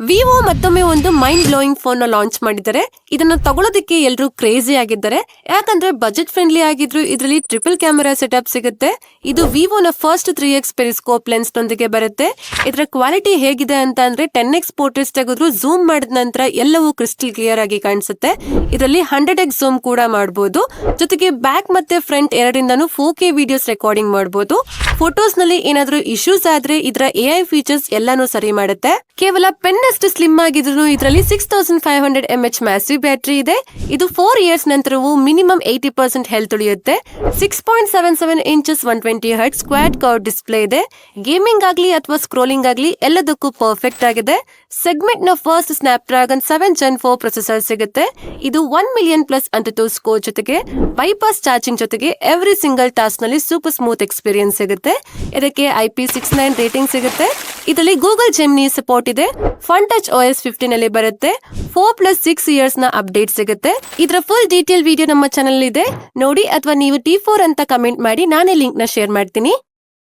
Vivo ಮತ್ತೊಮ್ಮೆ ಒಂದು mind blowing phone ನ ಲಾಂಚ್ ಮಾಡಿದ್ದಾರೆ. ಇದನ್ನ ತಗೊಳ್ಳೋದಕ್ಕೆ ಎಲ್ಲರೂ ಕ್ರೇಜಿ ಆಗಿದ್ದಾರೆ. ಯಾಕಂದ್ರೆ ಬಜೆಟ್ ಫ್ರೆಂಡ್ಲಿ ಆಗಿದ್ರು ಇದರಲ್ಲಿ ಟ್ರಿಪಲ್ ಕ್ಯಾಮೆರಾ ಸೆಟಪ್ ಸಿಗುತ್ತೆ. ಇದು ವಿವೋನ ಫಸ್ಟ್ 3x ಪೆರಿಸ್ಕೋಪ್ ಲೆನ್ಸ್ ನೊಂದಿಗೆ ಬರುತ್ತೆ. ಇದರ ಕ್ವಾಲಿಟಿ ಹೇಗಿದೆ ಅಂತ ಅಂದ್ರೆ 10x ಪೋರ್ಟ್ರೇಟ್ಸ್ ತೆಗೆದ್ರು ಝೂಮ್ ಮಾಡಿದ ನಂತರ ಎಲ್ಲವೂ ಕ್ರಿಸ್ಟಲ್ ಕ್ಲಿಯರ್ ಆಗಿ ಕಾಣಿಸುತ್ತೆ. ಇದರಲ್ಲಿ 100x ಝೂಮ್ ಕೂಡ ಮಾಡಬಹುದು. ಜೊತೆಗೆ ಬ್ಯಾಕ್ ಮತ್ತೆ ಫ್ರಂಟ್ ಎರಡಿಂದನೂ 4K ವಿಡಿಯೋಸ್ ರೆಕಾರ್ಡಿಂಗ್ ಮಾಡಬಹುದು. ಫೋಟೋಸ್ ನಲ್ಲಿ ಏನಾದ್ರೂ ಇಶ್ಯೂಸ್ ಆದ್ರೆ ಇದರ AI ಫೀಚರ್ಸ್ ಎಲ್ಲಾನು ಸರಿ ಮಾಡುತ್ತೆ. ಕೇವಲ ಪೆನ್ ಅಷ್ಟು ಸ್ಲಿಮ್ ಆಗಿದ್ರು ಇದರಲ್ಲಿ 6500 mAh ಮ್ಯಾಸಿವ್ ಬ್ಯಾಟರಿ ಇದೆ. ಇದು 4 ಇಯರ್ಸ್ ನಂತರವೂ ಮಿನಿಮಮ್ 80% ಹೆಲ್ತ್ ಉಳಿಯುತ್ತೆ. 6.77 inches 120 hertz quad curve display ಇದೆ. ಗೇಮಿಂಗ್ ಆಗ್ಲಿ ಅಥವಾ ಸ್ಕ್ರೋಲಿಂಗ್ ಆಗ್ಲಿ ಎಲ್ಲದಕ್ಕೂ ಪರ್ಫೆಕ್ಟ್ ಆಗಿದೆ. ಸೆಗ್ಮೆಂಟ್ ನ ಫಸ್ಟ್ ಸ್ನ್ಯಾಪ್ಡ್ರಾಗನ್ 7 Gen 4 ಪ್ರೊಸೆಸರ್ ಸಿಗುತ್ತೆ. ಇದು 1 ಮಿಲಿಯನ್ ಪ್ಲಸ್ ಅಂಟು ಸ್ಕೋರ್ ಜೊತೆಗೆ ಬೈಪಾಸ್ ಚಾರ್ಜಿಂಗ್ ಜೊತೆಗೆ ಎವ್ರಿ ಸಿಂಗಲ್ ಟಾಸ್ಕ್ ನಲ್ಲಿ ಸೂಪರ್ ಸ್ಮೂತ್ ಎಕ್ಸ್ಪೀರಿಯನ್ಸ್ ಸಿಗುತ್ತೆ. ಇದಕ್ಕೆ IP69 ರೇಟಿಂಗ್ ಸಿಗುತ್ತೆ. ಇದರಲ್ಲಿ ಗೂಗಲ್ ಜೆಮಿನಿ ಸಪೋರ್ಟ್ ಇದೆ. ಫನ್ ಟಚ್ OS 15 ನಲ್ಲಿ ಬರುತ್ತೆ. 4+6 ಇಯರ್ಸ್ ನ ಅಪ್ಡೇಟ್ ಸಿಗುತ್ತೆ. ಇದರ ಫುಲ್ ಡೀಟೇಲ್ ವಿಡಿಯೋ ನಮ್ಮ ಚಾನಲ್ ಇದೆ ನೋಡಿ, ಅಥವಾ ನೀವು T4 ಅಂತ ಕಮೆಂಟ್ ಮಾಡಿ, ನಾನೇ ಲಿಂಕ್ ನ ಶೇರ್ ಮಾಡ್ತೀನಿ.